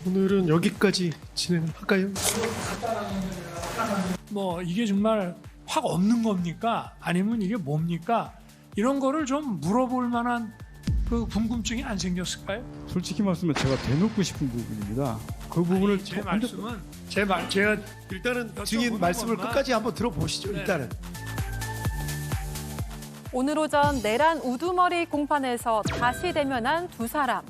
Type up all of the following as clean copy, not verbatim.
오늘은 여기까지 진행할까요? 뭐 이게 정말 확 없는 겁니까? 아니면 이게 뭡니까? 이런 거를 좀 물어볼 만한 그 궁금증이 안 생겼을까요? 솔직히 말씀면 제가 대놓고 싶은 부분입니다. 그 부분을 아니, 제 말씀은 제가 일단은 여쭤보는 증인 말씀을 것만. 끝까지 한번 들어보시죠. 네. 일단은. 오늘 오전 내란 우두머리 공판에서 다시 대면한 두 사람.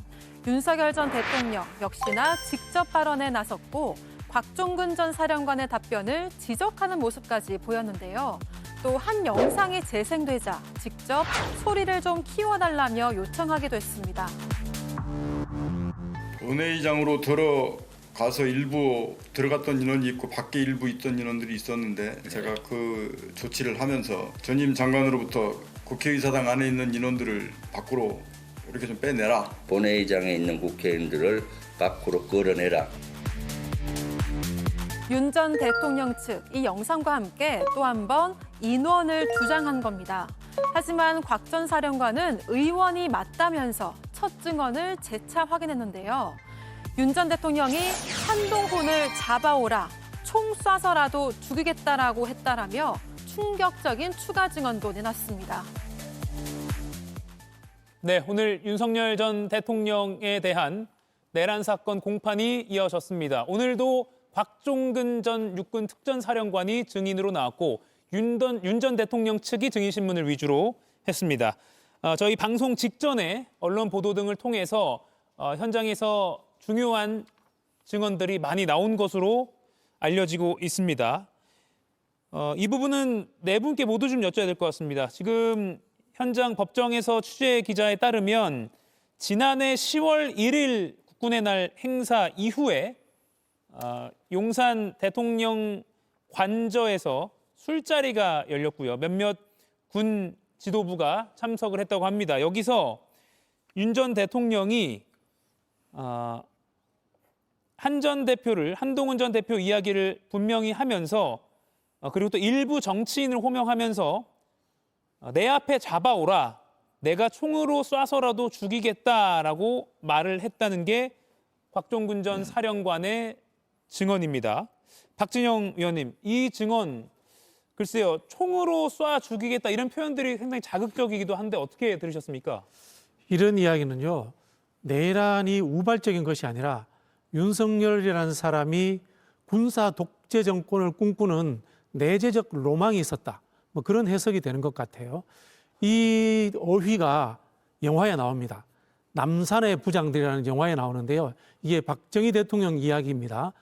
윤석열 전 대통령 역시나 직접 발언에 나섰고 곽종근 전 사령관의 답변을 지적하는 모습까지 보였는데요. 또 한 영상이 재생되자 직접 소리를 좀 키워달라며 요청하기도 했습니다. 본회의장으로 들어가서 일부 들어갔던 인원이 있고 밖에 일부 있던 인원들이 있었는데 제가 그 조치를 하면서 전임 장관으로부터 국회의사당 안에 있는 인원들을 밖으로 이렇게 좀 빼내라. 본회의장에 있는 국회의원들을 밖으로 끌어내라. 윤 전 대통령 측 이 영상과 함께 또 한 번 인원을 주장한 겁니다. 하지만 곽 전 사령관은 의원이 맞다면서 첫 증언을 재차 확인했는데요. 윤 전 대통령이 한동훈을 잡아오라, 총 쏴서라도 죽이겠다라고 했다라며 충격적인 추가 증언도 내놨습니다. 네, 오늘 윤석열 전 대통령에 대한 내란 사건 공판이 이어졌습니다. 오늘도 곽종근 전 육군 특전사령관이 증인으로 나왔고 윤 전 대통령 측이 증인 신문을 위주로 했습니다. 저희 방송 직전에 언론 보도 등을 통해서 현장에서 중요한 증언들이 많이 나온 것으로 알려지고 있습니다. 이 부분은 네 분께 모두 좀 여쭤야 될 것 같습니다. 지금 현장 법정에서 취재 기자에 따르면 지난해 10월 1일 국군의 날 행사 이후에 용산 대통령 관저에서 술자리가 열렸고요. 몇몇 군 지도부가 참석을 했다고 합니다. 여기서 윤 전 대통령이 한동훈 전 대표 이야기를 분명히 하면서 그리고 또 일부 정치인을 호명하면서 내 앞에 잡아오라. 내가 총으로 쏴서라도 죽이겠다라고 말을 했다는 게 곽종근 전 사령관의 증언입니다. 박진영 위원님, 이 증언 글쎄요. 총으로 쏴 죽이겠다 이런 표현들이 상당히 자극적이기도 한데 어떻게 들으셨습니까? 이런 이야기는요. 내란이 우발적인 것이 아니라 윤석열이라는 사람이 군사 독재 정권을 꿈꾸는 내재적 로망이 있었다. 뭐 그런 해석이 되는 것 같아요. 이 어휘가 영화에 나옵니다. 남산의 부장들이라는 영화에 나오는데요. 이게 박정희 대통령 이야기입니다.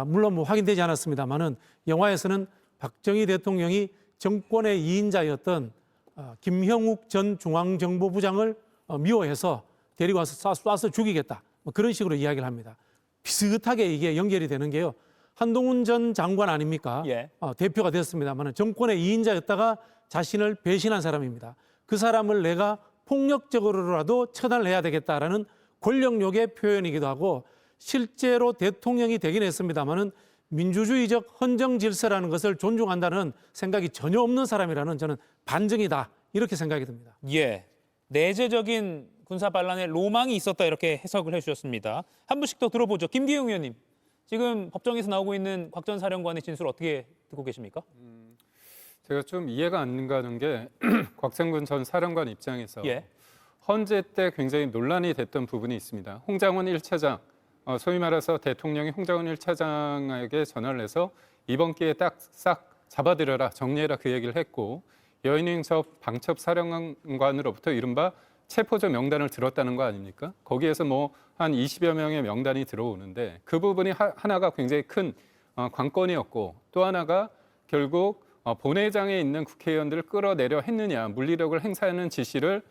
물론 뭐 확인되지 않았습니다만은 영화에서는 박정희 대통령이 정권의 2인자였던 김형욱 전 중앙정보부장을 미워해서 데리고 와서 쏴서 죽이겠다. 뭐 그런 식으로 이야기를 합니다. 비슷하게 이게 연결이 되는 게요. 한동훈 전 장관 아닙니까? 예. 대표가 됐습니다만 정권의 2인자였다가 자신을 배신한 사람입니다. 그 사람을 내가 폭력적으로라도 처단을 해야 되겠다라는 권력욕의 표현이기도 하고 실제로 대통령이 되긴 했습니다마는 민주주의적 헌정 질서라는 것을 존중한다는 생각이 전혀 없는 사람이라는 저는 반증이다 이렇게 생각이 듭니다. 예, 내재적인 군사 반란에 로망이 있었다 이렇게 해석을 해주셨습니다. 한 분씩 더 들어보죠. 김기웅 의원님, 지금 법정에서 나오고 있는 곽 전 사령관의 진술 어떻게 듣고 계십니까? 제가 좀 이해가 안 가는 게 곽종근 전 사령관 입장에서 예. 헌재 때 굉장히 논란이 됐던 부분이 있습니다. 홍장원 1차장, 소위 말해서 대통령이 홍장원 1차장에게 전화를 해서 이번 기회에 딱 싹 잡아들여라, 정리해라 그 얘기를 했고 여인행첩 방첩 사령관으로부터 이른바 체포조 명단을 들었다는 거 아닙니까? 거기에서 뭐 한 20여 명의 명단이 들어오는데 그 부분이 하나가 굉장히 큰 관건이었고 또 하나가 결국 본회의장에 있는 국회의원들을 끌어내려 했느냐, 물리력을 행사하는 지시를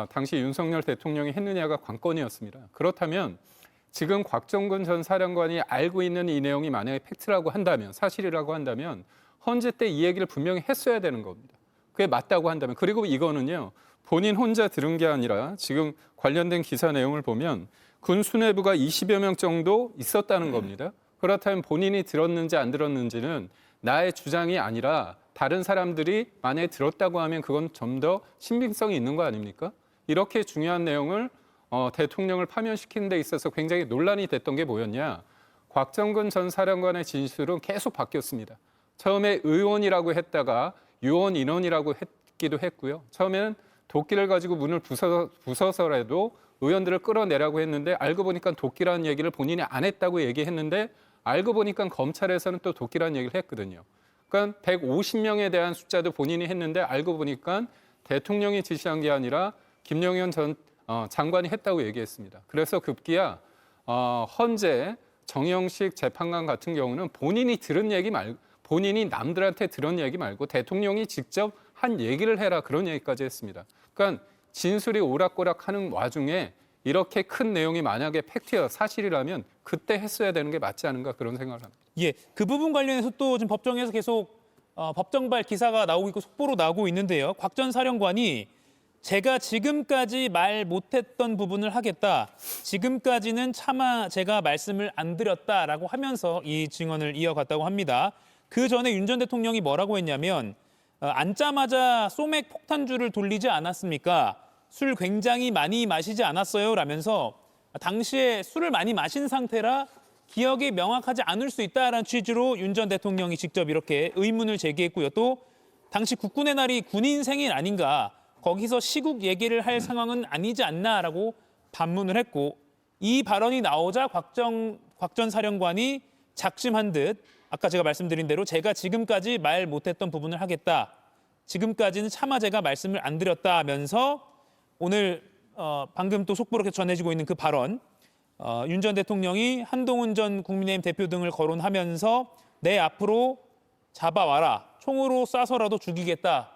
당시 윤석열 대통령이 했느냐가 관건이었습니다. 그렇다면 지금 곽종근 전 사령관이 알고 있는 이 내용이 만약에 팩트라고 한다면, 사실이라고 한다면 헌재 때 이 얘기를 분명히 했어야 되는 겁니다. 그게 맞다고 한다면. 그리고 이거는요, 본인 혼자 들은 게 아니라 지금 관련된 기사 내용을 보면 군 수뇌부가 20여 명 정도 있었다는 겁니다. 그렇다면 본인이 들었는지 안 들었는지는 나의 주장이 아니라 다른 사람들이 만약에 들었다고 하면 그건 좀 더 신빙성이 있는 거 아닙니까? 이렇게 중요한 내용을 대통령을 파면시키는 데 있어서 굉장히 논란이 됐던 게 뭐였냐. 곽정근 전 사령관의 진술은 계속 바뀌었습니다. 처음에 의원이라고 했다가 유언 인원이라고 했기도 했고요. 처음에는 도끼를 가지고 문을 부숴서라도 의원들을 끌어내라고 했는데 알고 보니까 도끼라는 얘기를 본인이 안 했다고 얘기했는데 알고 보니까 검찰에서는 또 도끼라는 얘기를 했거든요. 그러니까 150명에 대한 숫자도 본인이 했는데 알고 보니까 대통령이 지시한 게 아니라 김영현 전 장관이 했다고 얘기했습니다. 그래서 급기야 헌재 정영식 재판관 같은 경우는 본인이 들은 얘기 말고 본인이 남들한테 들은 얘기 말고 대통령이 직접 한 얘기를 해라 그런 얘기까지 했습니다. 그러니까 진술이 오락가락하는 와중에 이렇게 큰 내용이 만약에 팩트야 사실이라면 그때 했어야 되는 게 맞지 않은가 그런 생각을 합니다. 예, 그 부분 관련해서 또 지금 법정에서 계속 법정발 기사가 나오고 있고 속보로 나오고 있는데요. 곽 전 사령관이 제가 지금까지 말 못했던 부분을 하겠다. 지금까지는 차마 제가 말씀을 안 드렸다라고 하면서 이 증언을 이어갔다고 합니다. 그 전에 윤 전 대통령이 뭐라고 했냐면 앉자마자 소맥 폭탄주를 돌리지 않았습니까? 술 굉장히 많이 마시지 않았어요? 라면서 당시에 술을 많이 마신 상태라 기억이 명확하지 않을 수 있다라는 취지로 윤 전 대통령이 직접 이렇게 의문을 제기했고요. 또 당시 국군의 날이 군인 생일 아닌가, 거기서 시국 얘기를 할 상황은 아니지 않나라고 반문을 했고 이 발언이 나오자 곽 전 사령관이 작심한 듯 아까 제가 말씀드린 대로 제가 지금까지 말 못했던 부분을 하겠다. 지금까지는 차마 제가 말씀을 안 드렸다 하면서 오늘 방금 또 속보로 전해지고 있는 그 발언 윤 전 대통령이 한동훈 전 국민의힘 대표 등을 거론하면서 내 앞으로 잡아와라. 총으로 쏴서라도 죽이겠다.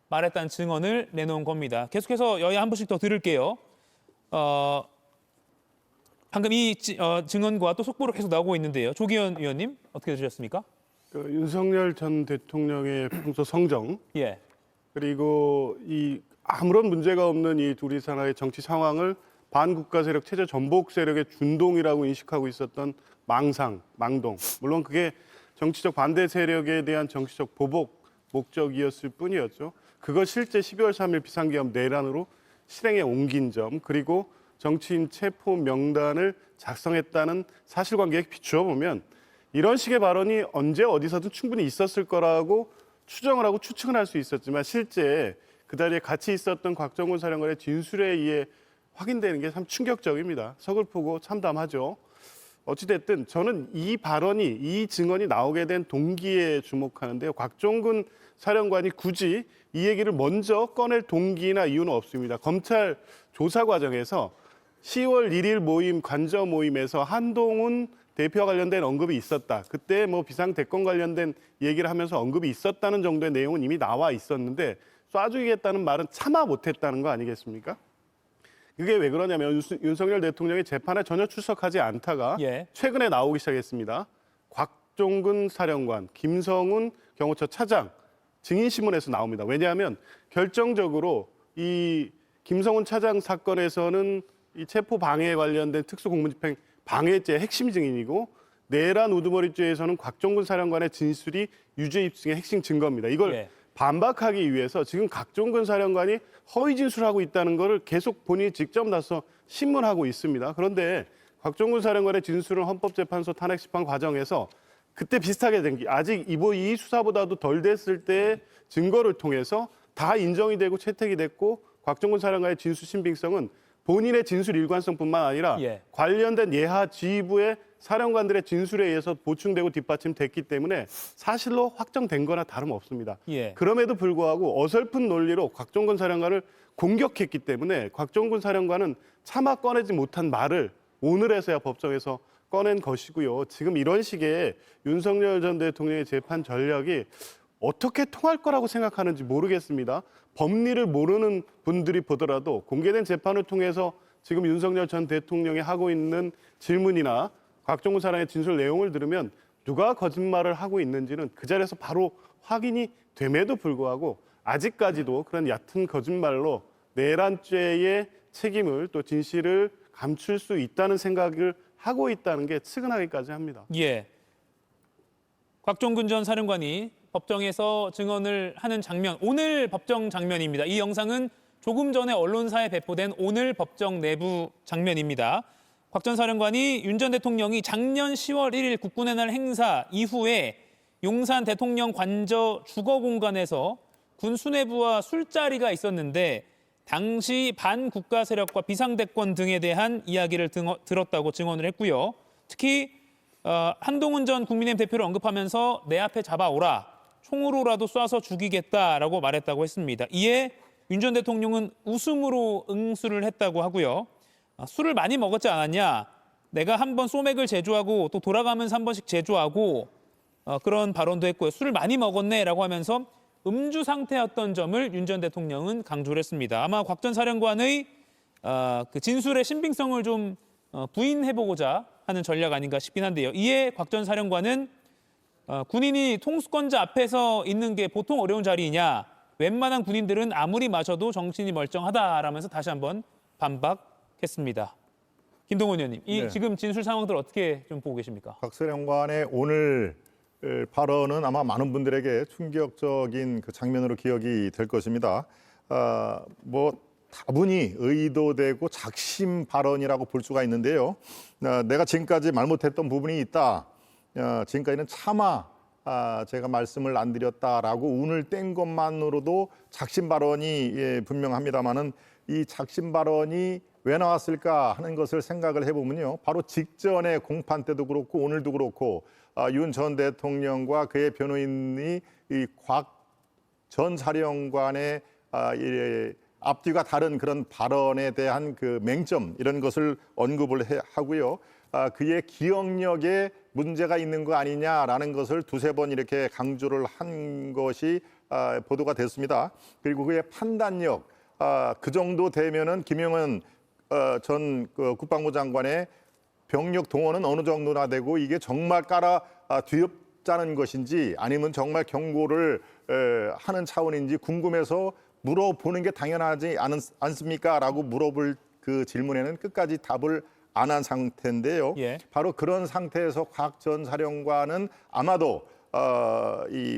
말했다는 증언을 내놓은 겁니다. 계속해서 여야 한 분씩 더 들을게요. 방금 이 증언과 또 속보로 계속 나오고 있는데요. 조기현 의원님 어떻게 들으셨습니까? 그 윤석열 전 대통령의 평소 성정 예, 그리고 이 아무런 문제가 없는 이 둘이 사나의 정치 상황을 반국가 세력 체제 전복 세력의 준동이라고 인식하고 있었던 망상, 망동. 물론 그게 정치적 반대 세력에 대한 정치적 보복 목적이었을 뿐이었죠. 그걸 실제 12월 3일 비상계엄 내란으로 실행에 옮긴 점, 그리고 정치인 체포 명단을 작성했다는 사실관계에 비추어 보면 이런 식의 발언이 언제 어디서든 충분히 있었을 거라고 추정을 하고 추측은 할 수 있었지만 실제 그 자리에 같이 있었던 곽정근 사령관의 진술에 의해 확인되는 게 참 충격적입니다. 서글프고 참담하죠. 어찌됐든 저는 이 발언이, 이 증언이 나오게 된 동기에 주목하는데요. 곽정근 사령관이 굳이 이 얘기를 먼저 꺼낼 동기나 이유는 없습니다. 검찰 조사 과정에서 10월 1일 모임, 관저 모임에서 한동훈 대표와 관련된 언급이 있었다. 그때 뭐 비상대권 관련된 얘기를 하면서 언급이 있었다는 정도의 내용은 이미 나와 있었는데 쏴주겠다는 말은 차마 못했다는 거 아니겠습니까? 그게 왜 그러냐면 윤석열 대통령이 재판에 전혀 출석하지 않다가 예. 최근에 나오기 시작했습니다. 곽종근 사령관, 김성훈 경호처 차장 증인신문에서 나옵니다. 왜냐하면 결정적으로 이 김성훈 차장 사건에서는 이 체포 방해에 관련된 특수공무집행 방해죄의 핵심 증인이고 내란 우두머리죄에서는 곽종근 사령관의 진술이 유죄 입증의 핵심 증거입니다. 이걸 예. 반박하기 위해서 지금 곽종근 사령관이 허위 진술하고 있다는 것을 계속 본인이 직접 나서 신문하고 있습니다. 그런데 곽종근 사령관의 진술은 헌법재판소 탄핵심판 과정에서 그때 비슷하게 된 게 아직 이 수사보다도 덜 됐을 때 증거를 통해서 다 인정이 되고 채택이 됐고 곽종근 사령관의 진술 신빙성은 본인의 진술 일관성뿐만 아니라 예. 관련된 예하 지휘부의 사령관들의 진술에 의해서 보충되고 뒷받침됐기 때문에 사실로 확정된 거나 다름없습니다. 예. 그럼에도 불구하고 어설픈 논리로 곽종근 사령관을 공격했기 때문에 곽종근 사령관은 차마 꺼내지 못한 말을 오늘에서야 법정에서 꺼낸 것이고요. 지금 이런 식의 윤석열 전 대통령의 재판 전략이 어떻게 통할 거라고 생각하는지 모르겠습니다. 법리를 모르는 분들이 보더라도 공개된 재판을 통해서 지금 윤석열 전 대통령이 하고 있는 질문이나 곽종근 사령의 진술 내용을 들으면 누가 거짓말을 하고 있는지는 그 자리에서 바로 확인이 됨에도 불구하고 아직까지도 그런 얕은 거짓말로 내란죄의 책임을 또 진실을 감출 수 있다는 생각을 하고 있다는 게 측은하기까지 합니다. 예. 곽종근 전 사령관이 법정에서 증언을 하는 장면, 오늘 법정 장면입니다. 이 영상은 조금 전에 언론사에 배포된 오늘 법정 내부 장면입니다. 곽 전 사령관이 윤 전 대통령이 작년 10월 1일 국군의 날 행사 이후에 용산 대통령 관저 주거 공간에서 군 수뇌부와 술자리가 있었는데 당시 반국가 세력과 비상대권 등에 대한 이야기를 들었다고 증언을 했고요. 특히 한동훈 전 국민의힘 대표를 언급하면서 내 앞에 잡아오라, 총으로라도 쏴서 죽이겠다라고 말했다고 했습니다. 이에 윤 전 대통령은 웃음으로 응수를 했다고 하고요. 술을 많이 먹었지 않았냐? 내가 한번 소맥을 제조하고 또 돌아가면서 한 번씩 제조하고 그런 발언도 했고요. 술을 많이 먹었네라고 하면서 음주 상태였던 점을 윤 전 대통령은 강조를 했습니다. 아마 곽 전 사령관의 그 진술의 신빙성을 좀 부인해보고자 하는 전략 아닌가 싶긴 한데요. 이에 곽 전 사령관은 군인이 통수권자 앞에서 있는 게 보통 어려운 자리이냐? 웬만한 군인들은 아무리 마셔도 정신이 멀쩡하다라면서 다시 한번 반박했습니다. 김동원 의원님, 이 네. 지금 진술 상황들 어떻게 좀 보고 계십니까? 곽 사령관의 오늘 발언은 아마 많은 분들에게 충격적인 그 장면으로 기억이 될 것입니다. 뭐 다분히 의도되고 작심 발언이라고 볼 수가 있는데요. 내가 지금까지 말 못했던 부분이 있다. 지금까지는 차마 제가 말씀을 안 드렸다라고 운을 뗀 것만으로도 작심 발언이 분명합니다만은 이 작심 발언이 왜 나왔을까 하는 것을 생각을 해보면요. 바로 직전에 공판 때도 그렇고 오늘도 그렇고 윤 전 대통령과 그의 변호인이 이 곽 전 사령관의 앞뒤가 다른 그런 발언에 대한 그 맹점 이런 것을 언급을 하고요. 그의 기억력에 문제가 있는 거 아니냐라는 것을 두세 번 이렇게 강조를 한 것이 보도가 됐습니다. 그리고 그의 판단력, 그 정도 되면은 김영은 전 국방부 장관의 병력 동원은 어느 정도나 되고 이게 정말 뒤엎자는 것인지 아니면 정말 경고를 하는 차원인지 궁금해서 물어보는 게 당연하지 않습니까? 라고 물어볼 그 질문에는 끝까지 답을 안 한 상태인데요. 예. 바로 그런 상태에서 곽 전 사령관은 아마도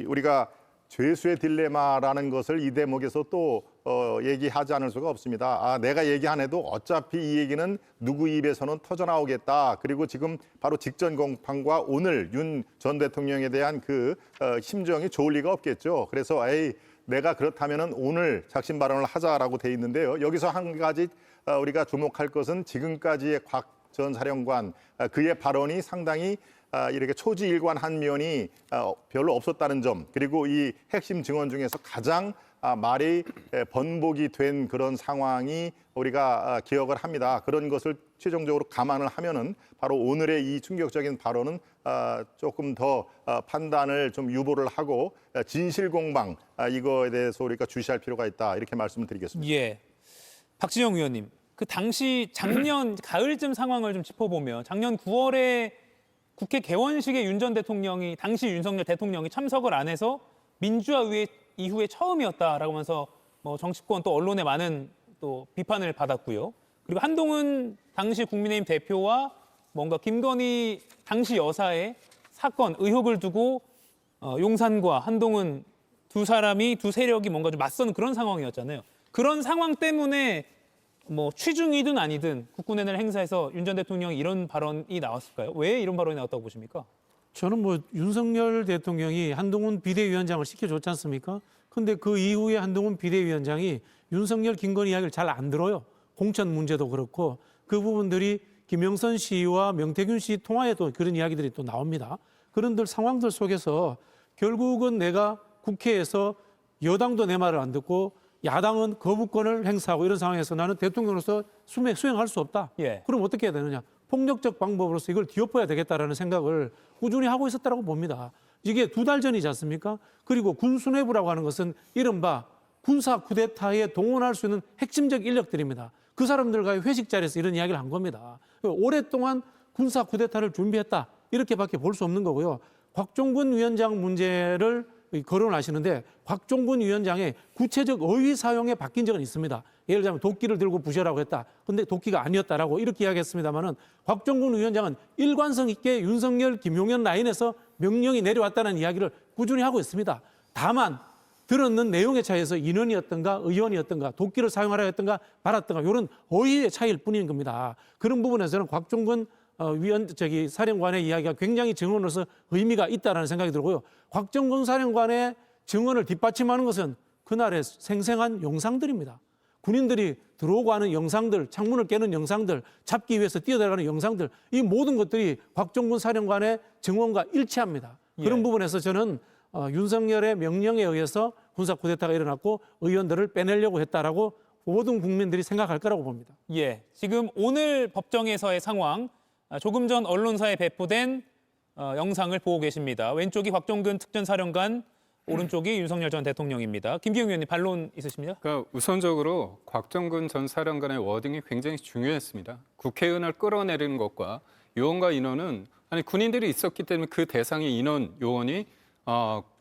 우리가 죄수의 딜레마라는 것을 이 대목에서 또 얘기하지 않을 수가 없습니다. 내가 얘기 안 해도 어차피 이 얘기는 누구 입에서는 터져나오겠다. 그리고 지금 바로 직전 공판과 오늘 윤 전 대통령에 대한 그 심정이 좋을 리가 없겠죠. 그래서 내가 그렇다면은 오늘 작심 발언을 하자라고 돼 있는데요. 여기서 한 가지 우리가 주목할 것은 지금까지의 곽 전 사령관 그의 발언이 상당히 이렇게 초지일관한 면이 별로 없었다는 점, 그리고 이 핵심 증언 중에서 가장 말이 번복이 된 그런 상황이 우리가 기억을 합니다. 그런 것을 최종적으로 감안을 하면은 바로 오늘의 이 충격적인 발언은 조금 더 판단을 좀 유보를 하고 진실 공방 이거에 대해서 우리가 주시할 필요가 있다 이렇게 말씀을 드리겠습니다. 예, 박진영 의원님, 그 당시 작년 가을쯤 상황을 좀 짚어보면 작년 9월에 국회 개원식에 윤 전 대통령이 당시 윤석열 대통령이 참석을 안 해서 민주화의 이후에 처음이었다라고 하면서 뭐 정치권 또 언론의 많은 또 비판을 받았고요. 그리고 한동훈 당시 국민의힘 대표와 뭔가 김건희 당시 여사의 사건 의혹을 두고 용산과 한동훈 두 세력이 뭔가 좀 맞서는 그런 상황이었잖아요. 그런 상황 때문에 뭐 취중이든 아니든 국군의 날 행사에서 윤 전 대통령이 이런 발언이 나왔을까요? 왜 이런 발언이 나왔다고 보십니까? 저는 뭐 윤석열 대통령이 한동훈 비대위원장을 시켜줬지 않습니까? 근데 그 이후에 한동훈 비대위원장이 윤석열, 김건희 이야기를 잘 안 들어요. 공천 문제도 그렇고 그 부분들이 김영선 씨와 명태균 씨 통화에도 그런 이야기들이 또 나옵니다. 그런 상황들 속에서 결국은 내가 국회에서 여당도 내 말을 안 듣고 야당은 거부권을 행사하고 이런 상황에서 나는 대통령으로서 수행할 수 없다. 예. 그럼 어떻게 해야 되느냐? 폭력적 방법으로서 이걸 뒤엎어야 되겠다라는 생각을 꾸준히 하고 있었다고 봅니다. 이게 2달 전이지 않습니까? 그리고 군수뇌부라고 하는 것은 이른바 군사 쿠데타에 동원할 수 있는 핵심적 인력들입니다. 그 사람들과의 회식 자리에서 이런 이야기를 한 겁니다. 오랫동안 군사 쿠데타를 준비했다. 이렇게밖에 볼 수 없는 거고요. 곽종근 위원장 문제를 거론하시는데 곽종근 위원장의 구체적 어휘 사용에 바뀐 적은 있습니다. 예를 들자면 도끼를 들고 부셔라고 했다. 근데 도끼가 아니었다라고 이렇게 이야기했습니다만은 곽종근 위원장은 일관성 있게 윤석열, 김용현 라인에서 명령이 내려왔다는 이야기를 꾸준히 하고 있습니다. 다만 들었는 내용의 차이에서 인원이었던가 의원이었던가 도끼를 사용하라 했던가 말았던가 이런 어휘의 차이일 뿐인 겁니다. 그런 부분에서는 곽종근 사령관의 이야기가 굉장히 증언으로서 의미가 있다라는 생각이 들고요. 곽종근 사령관의 증언을 뒷받침하는 것은 그날의 생생한 영상들입니다. 군인들이 들어오고 하는 영상들, 창문을 깨는 영상들, 잡기 위해서 뛰어들어가는 영상들, 이 모든 것들이 곽종근 사령관의 증언과 일치합니다. 그런 부분에서 저는 윤석열의 명령에 의해서 군사 쿠데타가 일어났고 의원들을 빼내려고 했다라고 모든 국민들이 생각할 거라고 봅니다. 예, 지금 오늘 법정에서의 상황, 조금 전 언론사에 배포된 영상을 보고 계십니다. 왼쪽이 곽종근 특전사령관, 오른쪽이 윤석열 전 대통령입니다. 김기웅 의원님 반론 있으십니까? 그러니까 우선적으로 곽종근 전 사령관의 워딩이 굉장히 중요했습니다. 국회의원을 끌어내리는 것과 요원과 인원은 아니 군인들이 있었기 때문에 그 대상의 인원 요원이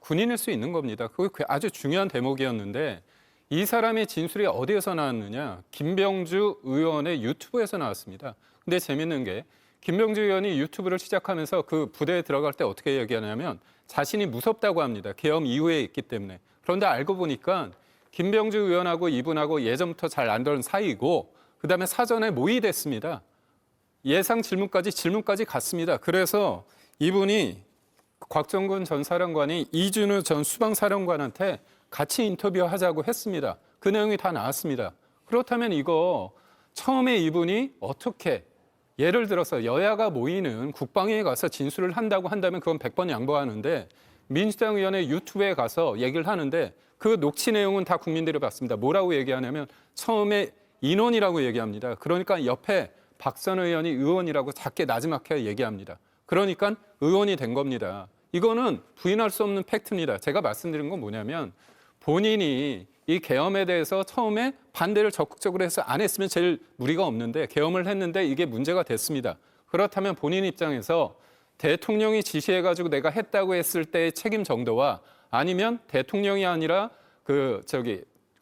군인일 수 있는 겁니다. 그게 아주 중요한 대목이었는데 이 사람의 진술이 어디에서 나왔느냐? 김병주 의원의 유튜브에서 나왔습니다. 근데 재밌는 게 김병주 의원이 유튜브를 시작하면서 그 부대에 들어갈 때 어떻게 얘기하냐면 자신이 무섭다고 합니다. 계엄 이후에 있기 때문에. 그런데 알고 보니까 김병주 의원하고 이분하고 예전부터 잘 알던 사이고 그다음에 사전에 모의됐습니다. 예상 질문까지 갔습니다. 그래서 이분이 곽종근 전 사령관이 이준우 전 수방사령관한테 같이 인터뷰하자고 했습니다. 그 내용이 다 나왔습니다. 그렇다면 이거 처음에 이분이 어떻게 예를 들어서 여야가 모이는 국방위에 가서 진술을 한다고 한다면 그건 100번 양보하는데 민주당 의원의 유튜브에 가서 얘기를 하는데 그 녹취 내용은 다 국민들이 봤습니다. 뭐라고 얘기하냐면 처음에 인원이라고 얘기합니다. 그러니까 옆에 박선 의원이 의원이라고 작게 나지막하게 얘기합니다. 그러니까 의원이 된 겁니다. 이거는 부인할 수 없는 팩트입니다. 제가 말씀드린 건 뭐냐면 본인이 이 계엄에 대해서 처음에 반대를 적극적으로 해서 안 했으면 제일 무리가 없는데 계엄을 했는데 이게 문제가 됐습니다. 그렇다면 본인 입장에서 대통령이 지시해가지고 내가 했다고 했을 때의 책임 정도와 아니면 대통령이 아니라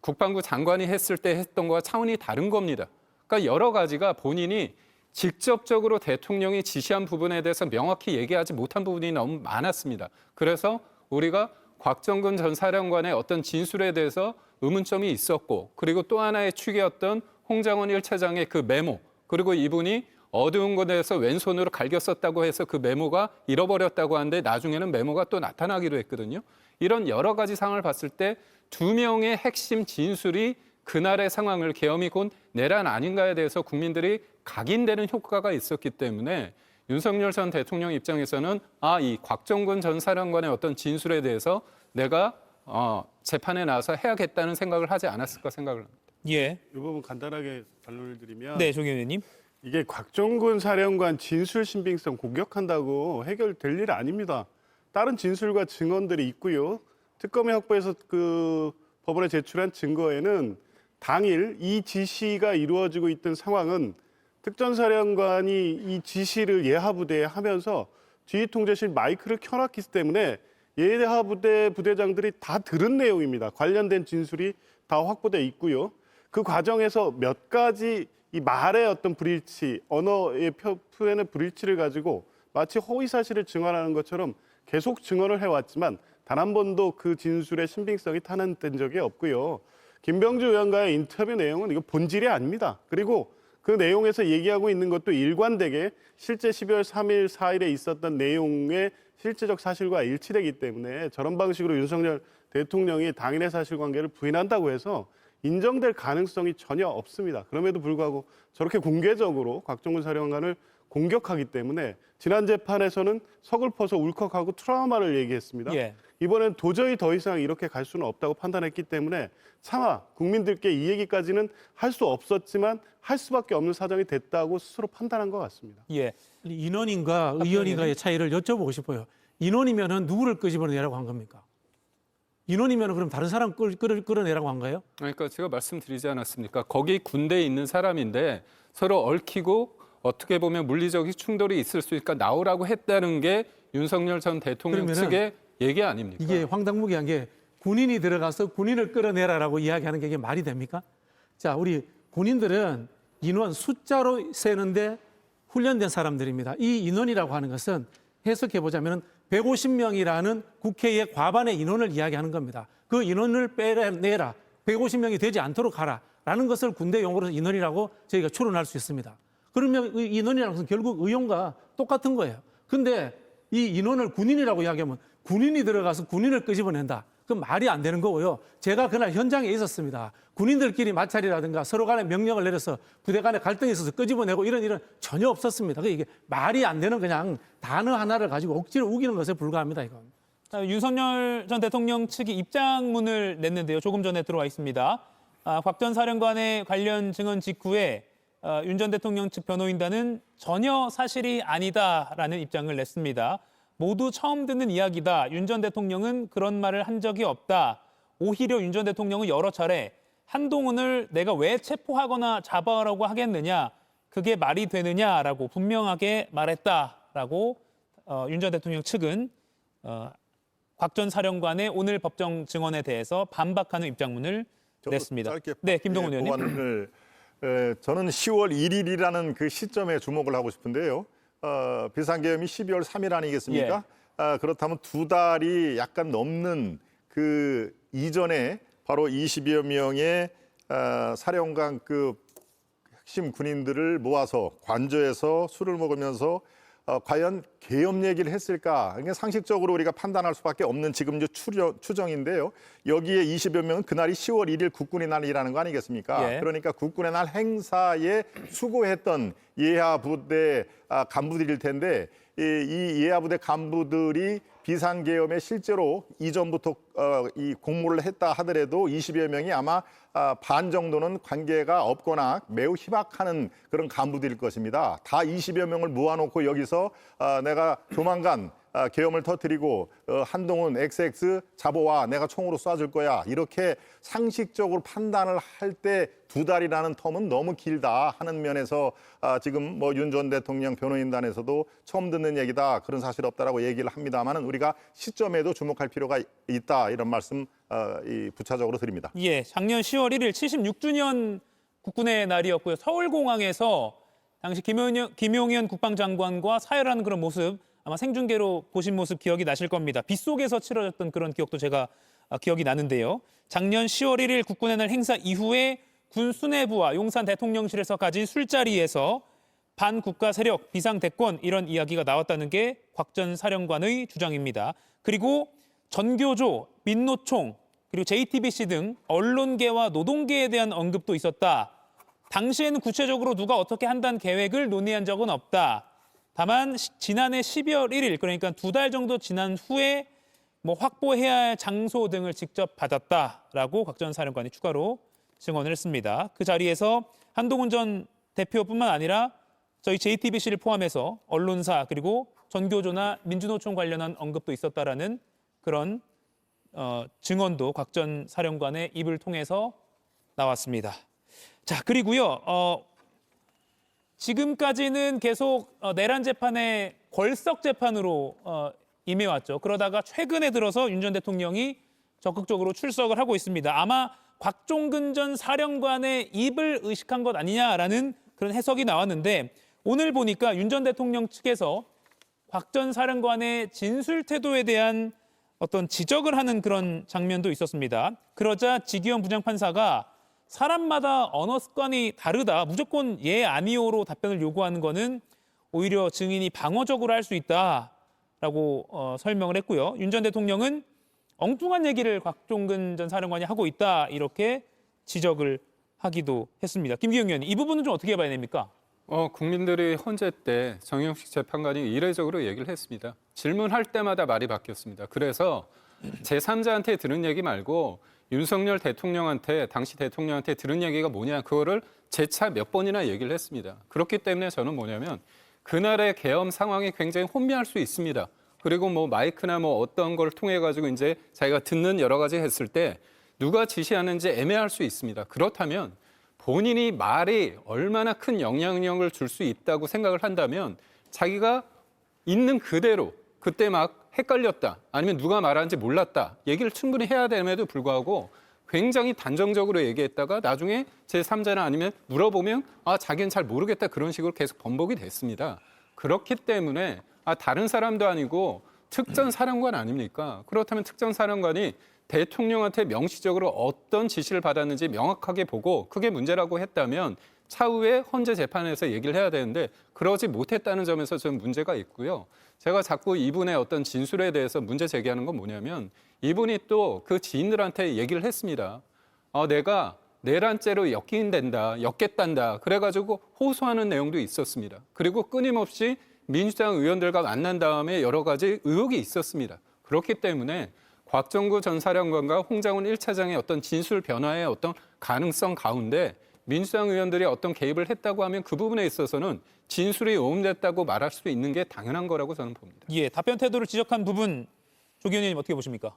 국방부 장관이 했을 때 했던 거와 차원이 다른 겁니다. 그러니까 여러 가지가 본인이 직접적으로 대통령이 지시한 부분에 대해서 명확히 얘기하지 못한 부분이 너무 많았습니다. 그래서 우리가 곽종근 전 사령관의 어떤 진술에 대해서 의문점이 있었고 그리고 또 하나의 축이었던 홍장원 1차장의 그 메모 그리고 이분이 어두운 곳에서 왼손으로 갈겨 썼다고 해서 그 메모가 잃어버렸다고 하는데 나중에는 메모가 또 나타나기도 했거든요. 이런 여러 가지 상황을 봤을 때 두 명의 핵심 진술이 그날의 상황을 계엄이 곧 내란 아닌가에 대해서 국민들이 각인되는 효과가 있었기 때문에 윤석열 전 대통령 입장에서는 이 곽종근 전 사령관의 어떤 진술에 대해서 내가 재판에 나와서 해야겠다는 생각을 하지 않았을까 생각을 합니다. 예. 이 부분 간단하게 반론을 드리면 네, 조기 의원님. 이게 곽종근 사령관 진술 신빙성 공격한다고 해결될 일 아닙니다. 다른 진술과 증언들이 있고요. 특검이 확보해서 그 법원에 제출한 증거에는 당일 이 지시가 이루어지고 있던 상황은 특전사령관이 이 지시를 예하부대에 하면서 지휘통제실 마이크를 켜놨기 때문에 예하부대 부대장들이 다 들은 내용입니다. 관련된 진술이 다 확보돼 있고요. 그 과정에서 몇 가지 이 말의 어떤 불일치, 언어의 표현의 불일치를 가지고 마치 허위사실을 증언하는 것처럼 계속 증언을 해왔지만 단 한 번도 그 진술의 신빙성이 탄압된 적이 없고요. 김병주 의원과의 인터뷰 내용은 이거 본질이 아닙니다. 그리고 그 내용에서 얘기하고 있는 것도 일관되게 실제 12월 3일, 4일에 있었던 내용의 실제적 사실과 일치되기 때문에 저런 방식으로 윤석열 대통령이 당일의 사실관계를 부인한다고 해서 인정될 가능성이 전혀 없습니다. 그럼에도 불구하고 저렇게 공개적으로 곽종근 사령관을 공격하기 때문에 지난 재판에서는 서글퍼서 울컥하고 트라우마를 얘기했습니다. 예. 이번엔 도저히 더 이상 이렇게 갈 수는 없다고 판단했기 때문에 차마 국민들께 이 얘기까지는 할 수 없었지만 할 수밖에 없는 사정이 됐다고 스스로 판단한 것 같습니다. 예. 인원인가 의원인가의 차이를 여쭤보고 싶어요. 인원이면은 누구를 끄집어내라고 한 겁니까? 인원이면 그럼 다른 사람 끌어내라고 한 거예요? 그러니까 제가 말씀드리지 않았습니까? 거기 군대에 있는 사람인데 서로 얽히고 어떻게 보면 물리적 충돌이 있을 수 있으니까 나오라고 했다는 게 윤석열 전 대통령 측의 얘기 아닙니까? 이게 황당무계한 게 군인이 들어가서 군인을 끌어내라라고 이야기하는 게 이게 말이 됩니까? 자, 우리 군인들은 인원 숫자로 세는데 훈련된 사람들입니다. 이 인원이라고 하는 것은 해석해 보자면 150명이라는 국회의 과반의 인원을 이야기하는 겁니다. 그 인원을 빼내라. 150명이 되지 않도록 하라라는 것을 군대 용어로 인원이라고 저희가 추론할 수 있습니다. 그러면 이 인원이라는 것은 결국 의용과 똑같은 거예요. 근데 이 인원을 군인이라고 이야기하면 군인이 들어가서 군인을 끄집어낸다. 그건 말이 안 되는 거고요. 제가 그날 현장에 있었습니다. 군인들끼리 마찰이라든가 서로 간에 명령을 내려서 부대 간에 갈등이 있어서 끄집어내고 이런 전혀 없었습니다. 이게 말이 안 되는 그냥 단어 하나를 가지고 억지로 우기는 것에 불과합니다. 이건. 자, 윤석열 전 대통령 측이 입장문을 냈는데요. 조금 전에 들어와 있습니다. 곽 전 사령관의 관련 증언 직후에 윤 전 대통령 측 변호인단은 전혀 사실이 아니다라는 입장을 냈습니다. 모두 처음 듣는 이야기다. 윤 전 대통령은 그런 말을 한 적이 없다. 오히려 윤 전 대통령은 여러 차례 한동훈을 내가 왜 체포하거나 잡아오라고 하겠느냐. 그게 말이 되느냐라고 분명하게 말했다라고 윤 전 대통령 측은 곽 전 사령관의 오늘 법정 증언에 대해서 반박하는 입장문을 냈습니다. 네, 김동훈 의원님. 저는 10월 1일이라는 그 시점에 주목을 하고 싶은데요. 비상계엄이 12월 3일 아니겠습니까? 그렇다면 2달이 약간 넘는 그 이전에 바로 20여 명의 사령관급 핵심 군인들을 모아서 관저에서 술을 먹으면서 과연 계엄 얘기를 했을까? 그러니까 상식적으로 우리가 판단할 수밖에 없는 지금 추정인데요. 여기에 20여 명은 그날이 10월 1일 국군의 날이라는 거 아니겠습니까? 예. 그러니까 국군의 날 행사에 수고했던 예하 부대 간부들일 텐데 이 예하 부대 간부들이 비상계엄에 실제로 이전부터 이 공모를 했다 하더라도 20여 명이 아마 반 정도는 관계가 없거나 매우 희박하는 그런 간부들일 것입니다. 다 20여 명을 모아놓고 여기서 내가 조만간 계엄을 터뜨리고 한동훈 XX 잡아와 내가 총으로 쏴줄 거야. 이렇게 상식적으로 판단을 할 때 2달이라는 텀은 너무 길다 하는 면에서 지금 뭐 윤 전 대통령 변호인단에서도 처음 듣는 얘기다. 그런 사실 없다라고 얘기를 합니다만은 우리가 시점에도 주목할 필요가 있다. 이런 말씀 부차적으로 드립니다. 예, 작년 10월 1일 76주년 국군의 날이었고요. 서울공항에서 당시 김용현 국방장관과 사열하는 그런 모습 아마 생중계로 보신 모습 기억이 나실 겁니다. 빗속에서 치러졌던 그런 기억도 제가 기억이 나는데요. 작년 10월 1일 국군의 날 행사 이후에 군 수뇌부와 용산 대통령실에서 가진 술자리에서 반국가 세력, 비상대권 이런 이야기가 나왔다는 게 곽 전 사령관의 주장입니다. 그리고 전교조, 민노총, 그리고 JTBC 등 언론계와 노동계에 대한 언급도 있었다. 당시에는 구체적으로 누가 어떻게 한다는 계획을 논의한 적은 없다. 다만 지난해 12월 1일 그러니까 2달 정도 지난 후에 뭐 확보해야 할 장소 등을 직접 받았다라고 곽 전 사령관이 추가로 증언을 했습니다. 그 자리에서 한동훈 전 대표뿐만 아니라 저희 JTBC를 포함해서 언론사 그리고 전교조나 민주노총 관련한 언급도 있었다라는 그런 증언도 곽 전 사령관의 입을 통해서 나왔습니다. 자, 그리고요. 지금까지는 계속 내란 재판에 궐석 재판으로 임해왔죠. 그러다가 최근에 들어서 윤 전 대통령이 적극적으로 출석을 하고 있습니다. 아마 곽종근 전 사령관의 입을 의식한 것 아니냐라는 그런 해석이 나왔는데 오늘 보니까 윤 전 대통령 측에서 곽 전 사령관의 진술 태도에 대한 어떤 지적을 하는 그런 장면도 있었습니다. 그러자 지기현 부장판사가 사람마다 언어 습관이 다르다. 무조건 예, 아니오로 답변을 요구하는 거는 오히려 증인이 방어적으로 할 수 있다라고 설명을 했고요. 윤 전 대통령은 엉뚱한 얘기를 곽종근 전 사령관이 하고 있다. 이렇게 지적을 하기도 했습니다. 김기영 의원님, 이 부분은 좀 어떻게 봐야 됩니까? 국민들이 헌재 때 정영식 재판관이 이례적으로 얘기를 했습니다. 질문할 때마다 말이 바뀌었습니다. 그래서 제3자한테 들은 얘기 말고 윤석열 대통령한테 당시 대통령한테 들은 얘기가 뭐냐 그거를 재차 몇 번이나 얘기를 했습니다. 그렇기 때문에 저는 뭐냐면 그날의 계엄 상황이 굉장히 혼미할 수 있습니다. 그리고 뭐 마이크나 뭐 어떤 걸 통해 가지고 이제 자기가 듣는 여러 가지 했을 때 누가 지시하는지 애매할 수 있습니다. 그렇다면 본인이 말이 얼마나 큰 영향력을 줄 수 있다고 생각을 한다면 자기가 있는 그대로 그때 막 헷갈렸다 아니면 누가 말하는지 몰랐다 얘기를 충분히 해야 됨에도 불구하고 굉장히 단정적으로 얘기했다가 나중에 제3자나 아니면 물어보면 자기는 잘 모르겠다 그런 식으로 계속 번복이 됐습니다. 그렇기 때문에 다른 사람도 아니고 특전 사령관 아닙니까? 그렇다면 특전 사령관이 대통령한테 명시적으로 어떤 지시를 받았는지 명확하게 보고 그게 문제라고 했다면 차후에 헌재 재판에서 얘기를 해야 되는데 그러지 못했다는 점에서 저는 문제가 있고요. 제가 자꾸 이분의 어떤 진술에 대해서 문제 제기하는 건 뭐냐면 이분이 또 그 지인들한테 얘기를 했습니다. 내가 내란죄로 엮겠단다. 그래가지고 호소하는 내용도 있었습니다. 그리고 끊임없이 민주당 의원들과 만난 다음에 여러 가지 의혹이 있었습니다. 그렇기 때문에 곽정구 전 사령관과 홍장훈 1차장의 어떤 진술 변화의 어떤 가능성 가운데 민주당 의원들이 어떤 개입을 했다고 하면 그 부분에 있어서는 진술이 오음됐다고 말할 수 있는 게 당연한 거라고 저는 봅니다. 예, 답변 태도를 지적한 부분 조기 의원님 어떻게 보십니까?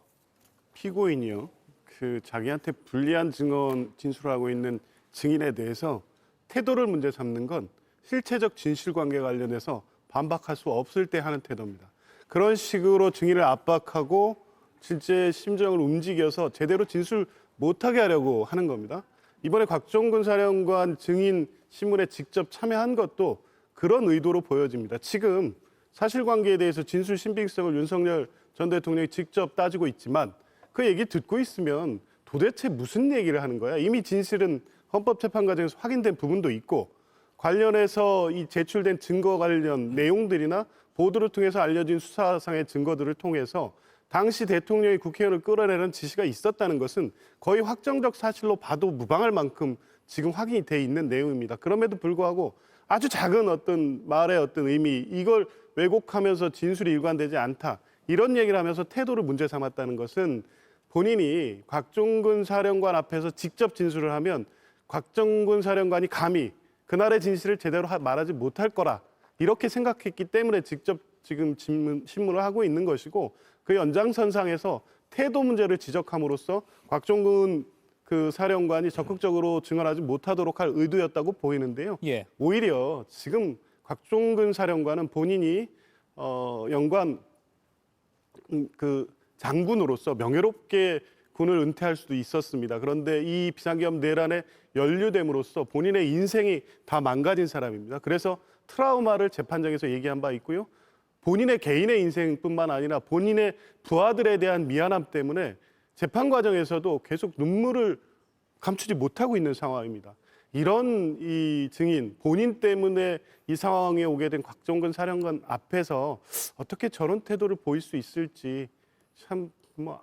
피고인이요. 그 자기한테 불리한 증언 진술하고 있는 증인에 대해서 태도를 문제 삼는 건 실체적 진실관계 관련해서 반박할 수 없을 때 하는 태도입니다. 그런 식으로 증인을 압박하고 실제 심정을 움직여서 제대로 진술 못하게 하려고 하는 겁니다. 이번에 곽종근 사령관 증인 신문에 직접 참여한 것도 그런 의도로 보여집니다. 지금 사실관계에 대해서 진술 신빙성을 윤석열 전 대통령이 직접 따지고 있지만 그 얘기 듣고 있으면 도대체 무슨 얘기를 하는 거야? 이미 진실은 헌법재판 과정에서 확인된 부분도 있고 관련해서 이 제출된 증거 관련 내용들이나 보도를 통해서 알려진 수사상의 증거들을 통해서 당시 대통령이 국회의원을 끌어내는 지시가 있었다는 것은 거의 확정적 사실로 봐도 무방할 만큼 지금 확인이 돼 있는 내용입니다. 그럼에도 불구하고 아주 작은 어떤 말의 어떤 의미, 이걸 왜곡하면서 진술이 일관되지 않다. 이런 얘기를 하면서 태도를 문제 삼았다는 것은 본인이 곽종근 사령관 앞에서 직접 진술을 하면 곽종근 사령관이 감히 그날의 진실을 제대로 말하지 못할 거라 이렇게 생각했기 때문에 직접 지금 신문을 하고 있는 것이고 그 연장선상에서 태도 문제를 지적함으로써 곽종근 그 사령관이 적극적으로 증언하지 못하도록 할 의도였다고 보이는데요. 예. 오히려 지금 곽종근 사령관은 본인이 연관 그 장군으로서 명예롭게 군을 은퇴할 수도 있었습니다. 그런데 이 비상계엄 내란에 연루됨으로써 본인의 인생이 다 망가진 사람입니다. 그래서 트라우마를 재판장에서 얘기한 바 있고요. 본인의 개인의 인생뿐만 아니라 본인의 부하들에 대한 미안함 때문에 재판 과정에서도 계속 눈물을 감추지 못하고 있는 상황입니다. 이런 이 증인, 본인 때문에 이 상황에 오게 된 곽종근 사령관 앞에서 어떻게 저런 태도를 보일 수 있을지 참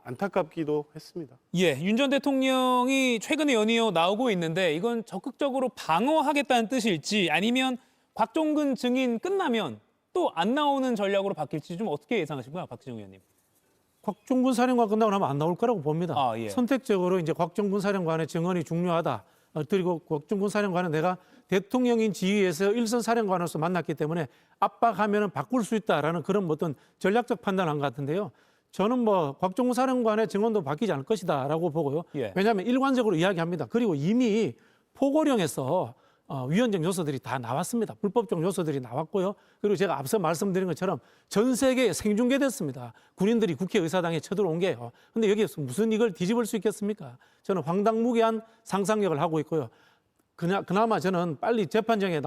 안타깝기도 했습니다. 예, 윤 전 대통령이 최근에 연이어 나오고 있는데 이건 적극적으로 방어하겠다는 뜻일지 아니면 곽종근 증인 끝나면 또 안 나오는 전략으로 바뀔지 좀 어떻게 예상하십니까, 박지정 의원님? 곽종근 사령관 끝나고 나면 안 나올 거라고 봅니다. 예. 선택적으로 이제 곽종근 사령관의 증언이 중요하다. 그리고 곽종근 사령관은 내가 대통령인 지위에서 일선 사령관으로서 만났기 때문에 압박하면은 바꿀 수 있다라는 그런 어떤 전략적 판단을 한 것 같은데요. 저는 곽종근 사령관의 증언도 바뀌지 않을 것이다라고 보고요. 예. 왜냐하면 일관적으로 이야기합니다. 그리고 이미 포고령에서 위헌적 요소들이 다 나왔습니다. 불법적 요소들이 나왔고요. 그리고 제가 앞서 말씀드린 것처럼 전 세계에 생중계됐습니다. 군인들이 국회의사당에 쳐들어온 게요. 근데 여기에서 무슨 이걸 뒤집을 수 있겠습니까? 저는 황당무계한 상상력을 하고 있고요. 그나마 저는 빨리 재판장에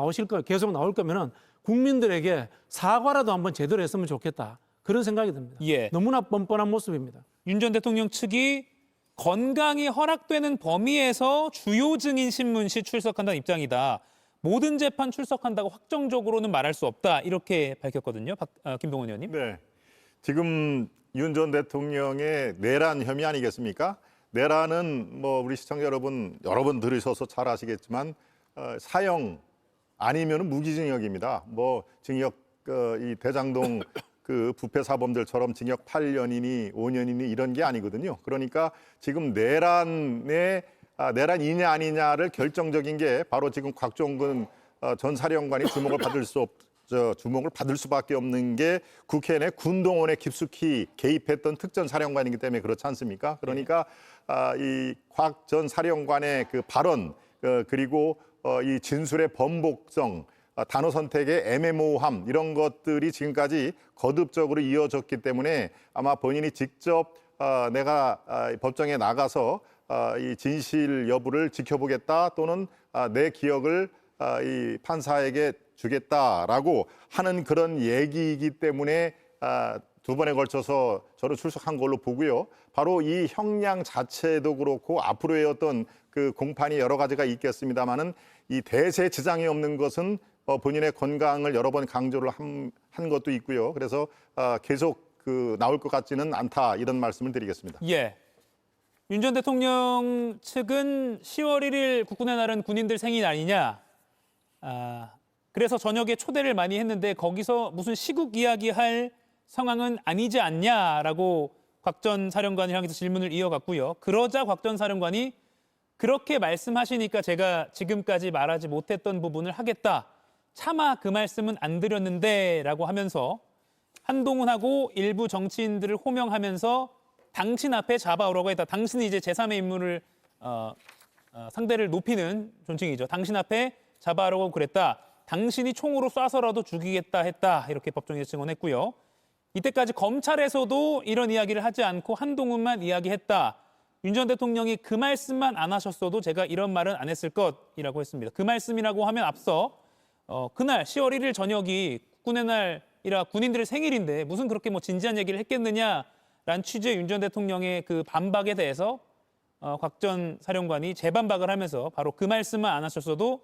계속 나올 거면은 국민들에게 사과라도 한번 제대로 했으면 좋겠다. 그런 생각이 듭니다. 예. 너무나 뻔뻔한 모습입니다. 윤 전 대통령 측이 건강이 허락되는 범위에서 주요 증인 신문 시 출석한다는 입장이다. 모든 재판 출석한다고 확정적으로는 말할 수 없다. 이렇게 밝혔거든요. 김동원 의원님. 네, 지금 윤 전 대통령의 내란 혐의 아니겠습니까? 내란은 우리 시청자 여러분 여러 번 들으셔서 잘 아시겠지만 사형 아니면 무기징역입니다. 징역 이 대장동 그 부패 사범들처럼 징역 8년이니 5년이니 이런 게 아니거든요. 그러니까 지금 내란이냐 아니냐를 결정적인 게 바로 지금 곽종근 전 사령관이 주목을 받을 수밖에 없는 게 국회 내 군동원에 깊숙이 개입했던 특전 사령관이기 때문에 그렇지 않습니까? 그러니까 이 곽 전 사령관의 그 발언 그리고 이 진술의 번복성 단어 선택의 애매모호함 이런 것들이 지금까지 거듭적으로 이어졌기 때문에 아마 본인이 직접 내가 법정에 나가서 이 진실 여부를 지켜보겠다 또는 내 기억을 이 판사에게 주겠다라고 하는 그런 얘기이기 때문에 두 번에 걸쳐서 저를 출석한 걸로 보고요. 바로 이 형량 자체도 그렇고 앞으로의 어떤 그 공판이 여러 가지가 있겠습니다만은 이 대세 지장이 없는 것은 본인의 건강을 여러 번 강조를 한 것도 있고요. 그래서 계속 그 나올 것 같지는 않다 이런 말씀을 드리겠습니다. 예. 윤 전 대통령 측은 10월 1일 국군의 날은 군인들 생일 아니냐. 그래서 저녁에 초대를 많이 했는데 거기서 무슨 시국 이야기할 상황은 아니지 않냐라고 곽 전 사령관을 향해서 질문을 이어갔고요. 그러자 곽 전 사령관이 그렇게 말씀하시니까 제가 지금까지 말하지 못했던 부분을 하겠다. 차마 그 말씀은 안 드렸는데 라고 하면서 한동훈하고 일부 정치인들을 호명하면서 당신 앞에 잡아오라고 했다. 당신이 이제 제3의 인물을 상대를 높이는 존칭이죠. 당신 앞에 잡아오라고 그랬다. 당신이 총으로 쏴서라도 죽이겠다 했다. 이렇게 법정에서 증언했고요. 이때까지 검찰에서도 이런 이야기를 하지 않고 한동훈만 이야기했다. 윤 전 대통령이 그 말씀만 안 하셨어도 제가 이런 말은 안 했을 것이라고 했습니다. 그 말씀이라고 하면 앞서 그날 10월 1일 저녁이 국군의 날이라 군인들의 생일인데 무슨 그렇게 뭐 진지한 얘기를 했겠느냐라는 취지의 윤 전 대통령의 그 반박에 대해서 곽 전 사령관이 재반박을 하면서 바로 그 말씀만 안 하셨어도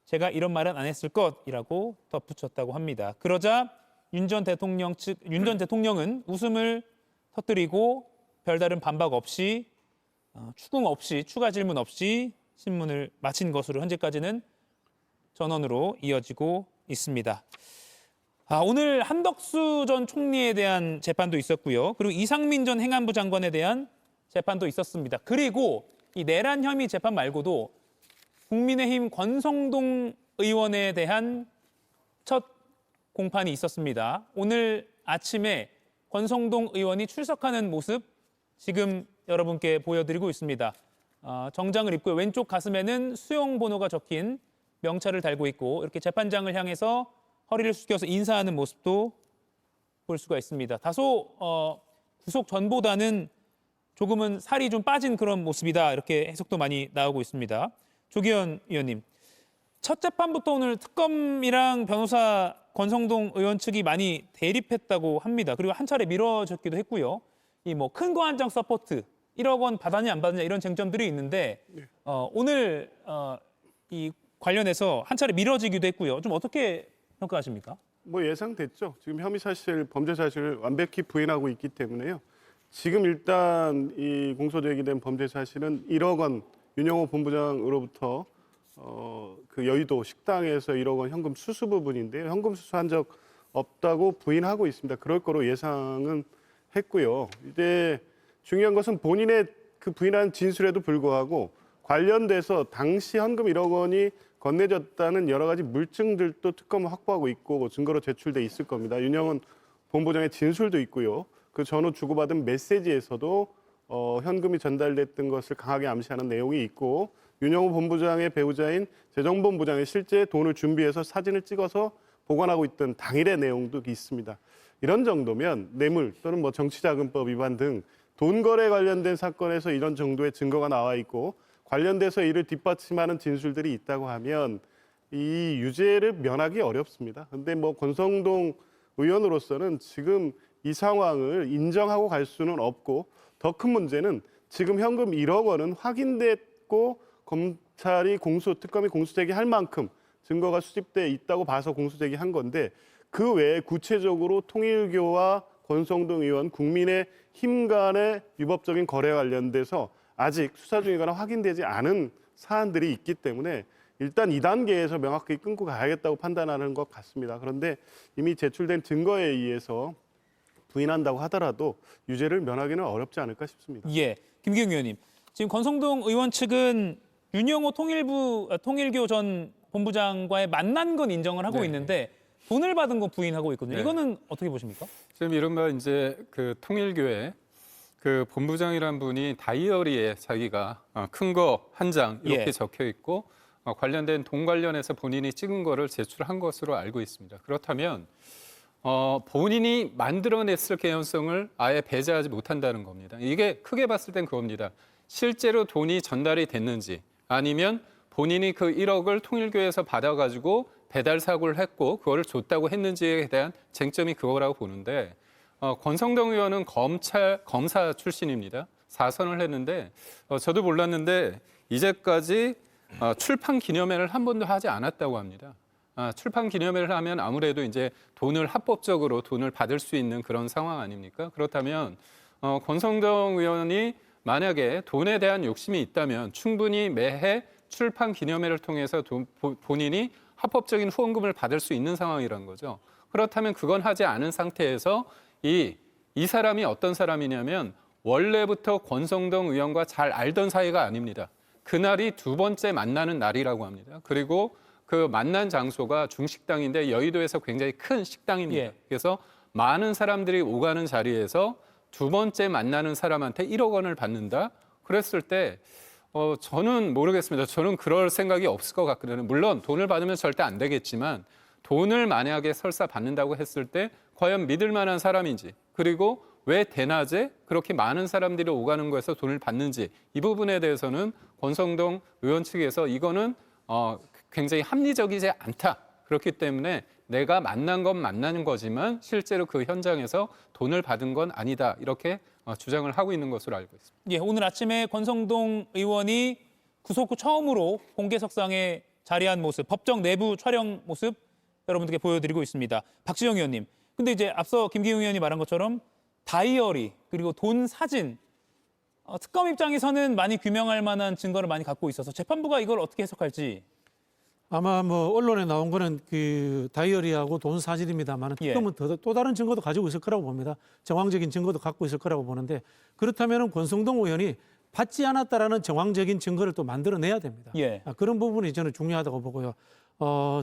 제가 이런 말은 안 했을 것이라고 덧붙였다고 합니다. 그러자 윤 전 대통령은 웃음을 터뜨리고 별다른 반박 없이 추궁 없이 추가 질문 없이 신문을 마친 것으로 현재까지는 전원으로 이어지고 있습니다. 오늘 한덕수 전 총리에 대한 재판도 있었고요. 그리고 이상민 전 행안부 장관에 대한 재판도 있었습니다. 그리고 이 내란 혐의 재판 말고도 국민의힘 권성동 의원에 대한 첫 공판이 있었습니다. 오늘 아침에 권성동 의원이 출석하는 모습 지금 여러분께 보여드리고 있습니다. 정장을 입고 왼쪽 가슴에는 수용 번호가 적힌 명찰을 달고 있고 이렇게 재판장을 향해서 허리를 숙여서 인사하는 모습도 볼 수가 있습니다. 다소 구속 전보다는 조금은 살이 좀 빠진 그런 모습이다 이렇게 해석도 많이 나오고 있습니다. 조기현 의원님, 첫 재판부터 오늘 특검이랑 변호사 권성동 의원 측이 많이 대립했다고 합니다. 그리고 한 차례 미뤄졌기도 했고요. 이 뭐 큰 거 한정 서포트 1억 원 받았냐 안 받았냐 이런 쟁점들이 있는데 오늘 이 관련해서 한 차례 미뤄지기도 했고요. 좀 어떻게 평가하십니까? 뭐 예상됐죠. 지금 혐의 사실, 범죄 사실을 완벽히 부인하고 있기 때문에요. 지금 일단 이 공소 제기된 범죄 사실은 1억 원 윤영호 본부장으로부터 그 여의도 식당에서 1억 원 현금 수수 부분인데요. 현금 수수한 적 없다고 부인하고 있습니다. 그럴 거로 예상은 했고요. 이제 중요한 것은 본인의 그 부인한 진술에도 불구하고 관련돼서 당시 현금 1억 원이 건네졌다는 여러 가지 물증들도 특검은 확보하고 있고 증거로 제출돼 있을 겁니다. 윤영호 본부장의 진술도 있고요. 그 전후 주고받은 메시지에서도 현금이 전달됐던 것을 강하게 암시하는 내용이 있고 윤영호 본부장의 배우자인 재정본 부장이 실제 돈을 준비해서 사진을 찍어서 보관하고 있던 당일의 내용도 있습니다. 이런 정도면 뇌물 또는 뭐 정치자금법 위반 등 돈 거래 관련된 사건에서 이런 정도의 증거가 나와 있고 관련돼서 이를 뒷받침하는 진술들이 있다고 하면 이 유죄를 면하기 어렵습니다. 근데 뭐 권성동 의원으로서는 지금 이 상황을 인정하고 갈 수는 없고 더 큰 문제는 지금 현금 1억 원은 확인됐고 검찰이 특검이 공소 제기할 만큼 증거가 수집돼 있다고 봐서 공소 제기한 건데 그 외에 구체적으로 통일교와 권성동 의원, 국민의힘 간의 위법적인 거래 관련돼서 아직 수사 중이거나 확인되지 않은 사안들이 있기 때문에 일단 2단계에서 명확하게 끊고 가야겠다고 판단하는 것 같습니다. 그런데 이미 제출된 증거에 의해서 부인한다고 하더라도 유죄를 면하기는 어렵지 않을까 싶습니다. 예, 김기웅 의원님. 지금 권성동 의원 측은 윤영호 통일교 전 본부장과의 만난 건 인정을 하고 있는데 돈을 받은 건 부인하고 있거든요. 이거는 어떻게 보십니까? 지금 이른바 이제 그 통일교회 그 본부장이란 분이 다이어리에 자기가 큰 거 한 장 이렇게 적혀 있고 관련된 돈 관련해서 본인이 찍은 거를 제출한 것으로 알고 있습니다. 그렇다면 본인이 만들어냈을 개연성을 아예 배제하지 못한다는 겁니다. 이게 크게 봤을 땐 그겁니다. 실제로 돈이 전달이 됐는지 아니면 본인이 그 1억을 통일교에서 받아가지고 배달 사고를 했고 그거를 줬다고 했는지에 대한 쟁점이 그거라고 보는데 권성동 의원은 검사 출신입니다. 4선을 했는데 저도 몰랐는데 이제까지 출판 기념회를 한 번도 하지 않았다고 합니다. 출판 기념회를 하면 아무래도 이제 돈을 합법적으로 돈을 받을 수 있는 그런 상황 아닙니까? 그렇다면 권성동 의원이 만약에 돈에 대한 욕심이 있다면 충분히 매해 출판 기념회를 통해서 본인이 합법적인 후원금을 받을 수 있는 상황이라는 거죠. 그렇다면 그건 하지 않은 상태에서 이 사람이 어떤 사람이냐면 원래부터 권성동 의원과 잘 알던 사이가 아닙니다. 그날이 두 번째 만나는 날이라고 합니다. 그리고 그 만난 장소가 중식당인데 여의도에서 굉장히 큰 식당입니다. 예. 그래서 많은 사람들이 오가는 자리에서 두 번째 만나는 사람한테 1억 원을 받는다? 그랬을 때 저는 모르겠습니다. 저는 그럴 생각이 없을 것 같거든요. 물론 돈을 받으면 절대 안 되겠지만 돈을 만약에 설사 받는다고 했을 때 과연 믿을 만한 사람인지, 그리고 왜 대낮에 그렇게 많은 사람들이 오가는 거에서 돈을 받는지, 이 부분에 대해서는 권성동 의원 측에서 이거는 굉장히 합리적이지 않다. 그렇기 때문에 내가 만난 건 만나는 거지만 실제로 그 현장에서 돈을 받은 건 아니다. 이렇게 주장을 하고 있는 것으로 알고 있습니다. 예, 오늘 아침에 권성동 의원이 구속 후 처음으로 공개석상에 자리한 모습, 법정 내부 촬영 모습 여러분들께 보여드리고 있습니다. 박지영 의원님, 근데 이제 앞서 김기웅 의원이 말한 것처럼 다이어리 그리고 돈 사진, 특검 입장에서는 많이 규명할 만한 증거를 많이 갖고 있어서 재판부가 이걸 어떻게 해석할지. 아마 뭐 언론에 나온 거는 그 다이어리하고 돈 사진입니다만 특검은 또 다른 증거도 가지고 있을 거라고 봅니다. 정황적인 증거도 갖고 있을 거라고 보는데, 그렇다면 권성동 의원이 받지 않았다라는 정황적인 증거를 또 만들어내야 됩니다. 예. 그런 부분이 저는 중요하다고 보고요.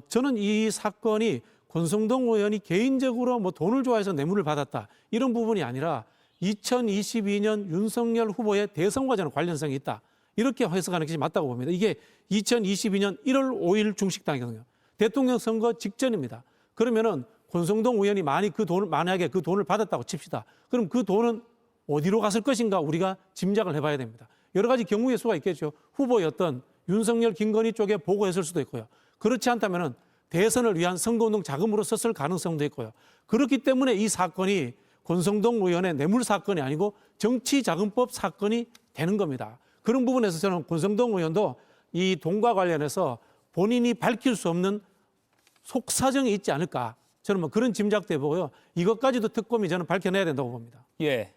저는 이 사건이 권성동 의원이 개인적으로 뭐 돈을 좋아해서 뇌물을 받았다 이런 부분이 아니라 2022년 윤석열 후보의 대선과 저는 관련성이 있다. 이렇게 해석하는 것이 맞다고 봅니다. 이게 2022년 1월 5일 중식당이거든요. 대통령 선거 직전입니다. 그러면은 권성동 의원이 만약에 그 돈을 받았다고 칩시다. 그럼 그 돈은 어디로 갔을 것인가 우리가 짐작을 해봐야 됩니다. 여러 가지 경우의 수가 있겠죠. 후보였던 윤석열, 김건희 쪽에 보고했을 수도 있고요. 그렇지 않다면은 대선을 위한 선거운동 자금으로 썼을 가능성도 있고요. 그렇기 때문에 이 사건이 권성동 의원의 뇌물 사건이 아니고 정치자금법 사건이 되는 겁니다. 그런 부분에서 저는 권성동 의원도 이 돈과 관련해서 본인이 밝힐 수 없는 속사정이 있지 않을까. 저는 뭐 그런 짐작도 해보고요. 이것까지도 특검이 저는 밝혀내야 된다고 봅니다. 예.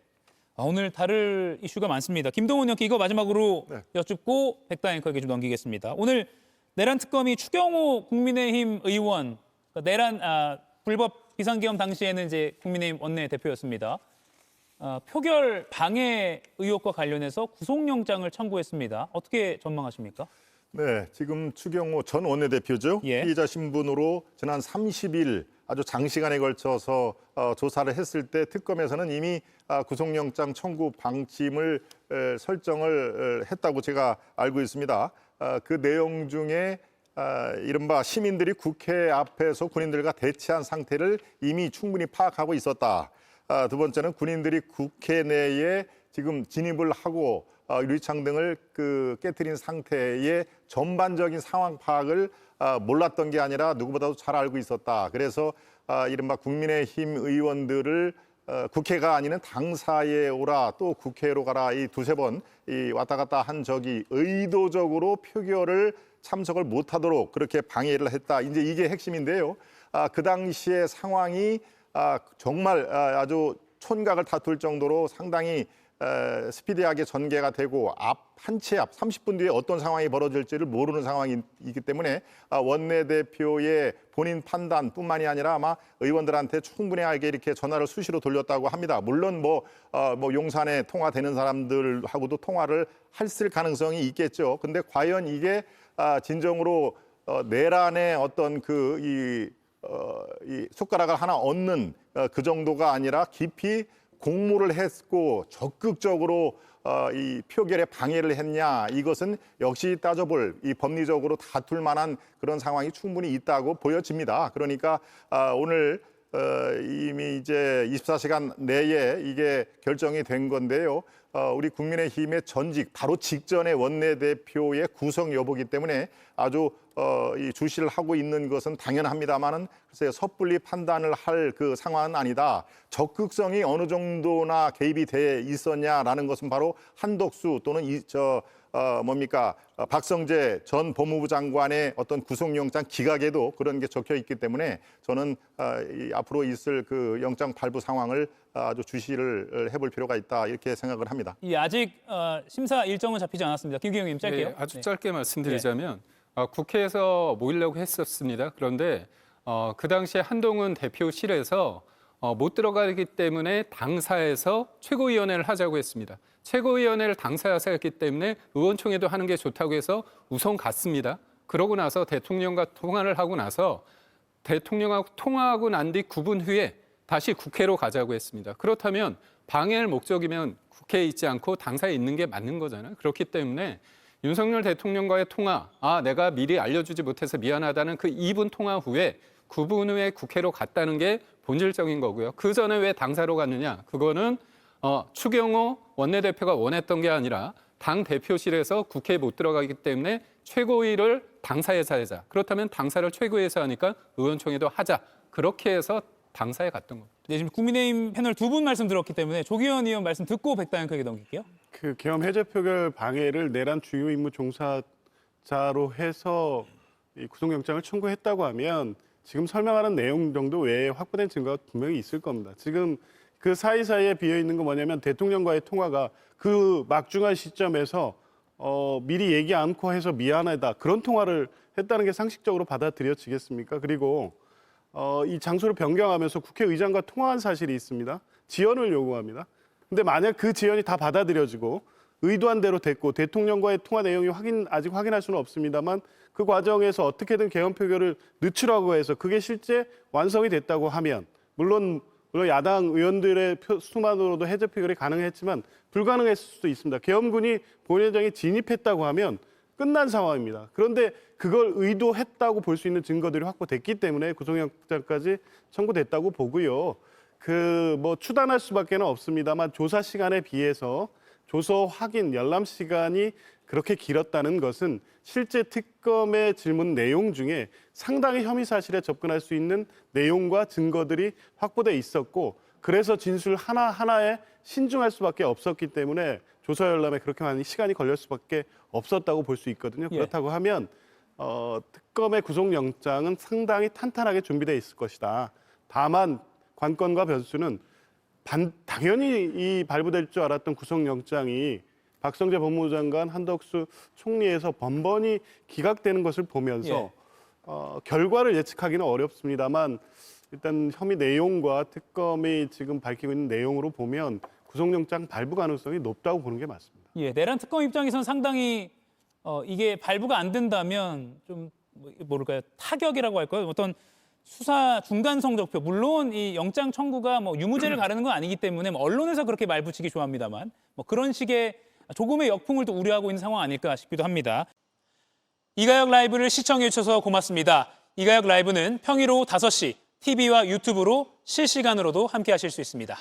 오늘 다룰 이슈가 많습니다. 김동훈 의원께 이거 마지막으로 여쭙고 백다 앵커에게 좀 넘기겠습니다. 오늘 내란 특검이 추경호 국민의힘 의원, 내란 불법 비상계엄 당시에는 이제 국민의힘 원내대표였습니다. 표결 방해 의혹과 관련해서 구속영장을 청구했습니다. 어떻게 전망하십니까? 네, 지금 추경호 전 원내대표죠. 예. 피의자 신분으로 지난 30일 아주 장시간에 걸쳐서 조사를 했을 때 특검에서는 이미 구속영장 청구 방침을 설정을 했다고 제가 알고 있습니다. 그 내용 중에 이른바 시민들이 국회 앞에서 군인들과 대치한 상태를 이미 충분히 파악하고 있었다. 두 번째는 군인들이 국회 내에 지금 진입을 하고 유리창 등을 깨트린 상태의 전반적인 상황 파악을 몰랐던 게 아니라 누구보다도 잘 알고 있었다. 그래서 이른바 국민의힘 의원들을 국회가 아니는 당사에 오라 또 국회로 가라 이 두세 번 왔다 갔다 한 적이 의도적으로 표결을 참석을 못하도록 그렇게 방해를 했다. 이제 이게 핵심인데요. 그 당시의 상황이 정말 아주 촌각을 다툴 정도로 상당히 스피디하게 전개가 되고 한 채 앞 30분 뒤에 어떤 상황이 벌어질지를 모르는 상황이기 때문에 원내대표의 본인 판단뿐만이 아니라 아마 의원들한테 충분하게 이렇게 전화를 수시로 돌렸다고 합니다. 물론 뭐 용산에 통화되는 사람들하고도 통화를 했을 가능성이 있겠죠. 근데 과연 이게 진정으로 내란의 어떤 이 숟가락을 하나 얹는 그 정도가 아니라 깊이 공모를 했고 적극적으로 이 표결에 방해를 했냐, 이것은 역시 따져볼 이 법리적으로 다툴 만한 그런 상황이 충분히 있다고 보여집니다. 그러니까 오늘 이미 이제 24시간 내에 이게 결정이 된 건데요. 우리 국민의힘의 전직 바로 직전의 원내대표의 구성 여부이기 때문에 아주 이 주시를 하고 있는 것은 당연합니다만은 글쎄요, 섣불리 판단을 할 그 상황은 아니다. 적극성이 어느 정도나 개입이 돼 있었냐라는 것은 바로 한덕수 또는 박성재 전 법무부 장관의 어떤 구속영장 기각에도 그런 게 적혀 있기 때문에 저는 앞으로 있을 그 영장 발부 상황을 아주 주시를 해볼 필요가 있다 이렇게 생각을 합니다. 아직 심사 일정은 잡히지 않았습니다. 김기영 의원님 짧게요. 네, 아주 짧게 말씀드리자면 국회에서 모이려고 했었습니다. 그런데 그 당시에 한동훈 대표실에서 못 들어가기 때문에 당사에서 최고위원회를 하자고 했습니다. 최고위원회를 당사에서 했기 때문에 의원총회도 하는 게 좋다고 해서 우선 갔습니다. 그러고 나서 대통령과 통화를 하고 나서 대통령하고 통화하고 난 뒤 9분 후에 다시 국회로 가자고 했습니다. 그렇다면 방해할 목적이면 국회에 있지 않고 당사에 있는 게 맞는 거잖아요. 그렇기 때문에 윤석열 대통령과의 통화, 내가 미리 알려주지 못해서 미안하다는 그 2분 통화 후에 9분 후에 국회로 갔다는 게 본질적인 거고요. 그 전에 왜 당사로 갔느냐? 그거는 추경호 원내대표가 원했던 게 아니라 당 대표실에서 국회에 못 들어가기 때문에 최고위를 당사에서 하자. 그렇다면 당사를 최고위에서 하니까 의원총회도 하자. 그렇게 해서 당사에 갔던 겁니다. 네, 지금 국민의힘 패널 두 분 말씀 들었기 때문에 조기현 의원 말씀 듣고 백다연크에게 넘길게요. 그 계엄 해제 표결 방해를 내란 주요 임무 종사자로 해서 이 구속영장을 청구했다고 하면 지금 설명하는 내용 정도 외에 확보된 증거가 분명히 있을 겁니다. 지금 그 사이사이에 비어 있는 건 뭐냐면 대통령과의 통화가 그 막중한 시점에서 미리 얘기 않고 해서 미안하다 그런 통화를 했다는 게 상식적으로 받아들여지겠습니까? 그리고 이 장소를 변경하면서 국회의장과 통화한 사실이 있습니다. 지연을 요구합니다. 근데 만약 그 지연이 다 받아들여지고 의도한 대로 됐고 대통령과의 통화 내용이 아직 확인할 수는 없습니다만 그 과정에서 어떻게든 계엄 표결을 늦추라고 해서 그게 실제 완성이 됐다고 하면 물론 야당 의원들의 수만으로도 해제 표결이 가능했지만 불가능했을 수도 있습니다. 계엄군이 본회의장에 진입했다고 하면 끝난 상황입니다. 그런데 그걸 의도했다고 볼 수 있는 증거들이 확보됐기 때문에 구속영장까지 청구됐다고 보고요. 추단할 수밖에는 없습니다만 조사 시간에 비해서 조서 확인 열람 시간이 그렇게 길었다는 것은 실제 특검의 질문 내용 중에 상당히 혐의 사실에 접근할 수 있는 내용과 증거들이 확보돼 있었고 그래서 진술 하나하나에 신중할 수밖에 없었기 때문에 조사 열람에 그렇게 많은 시간이 걸릴 수밖에 없었다고 볼 수 있거든요. 그렇다고 하면 특검의 구속영장은 상당히 탄탄하게 준비돼 있을 것이다. 다만 관건과 변수는 당연히 이 발부될 줄 알았던 구속영장이 박성재 법무부 장관, 한덕수 총리에서 번번이 기각되는 것을 보면서 결과를 예측하기는 어렵습니다만 일단 혐의 내용과 특검이 지금 밝히고 있는 내용으로 보면 구속영장 발부 가능성이 높다고 보는 게 맞습니다. 내란 특검 입장에서는 상당히 이게 발부가 안 된다면 좀 타격이라고 할까요? 어떤 수사 중간 성적표, 물론 이 영장 청구가 유무죄를 가르는 건 아니기 때문에 언론에서 그렇게 말붙이기 좋아합니다만 그런 식의 조금의 역풍을 또 우려하고 있는 상황 아닐까 싶기도 합니다. 이가혁 라이브를 시청해 주셔서 고맙습니다. 이가혁 라이브는 평일 오후 5시 TV와 유튜브로 실시간으로도 함께 하실 수 있습니다.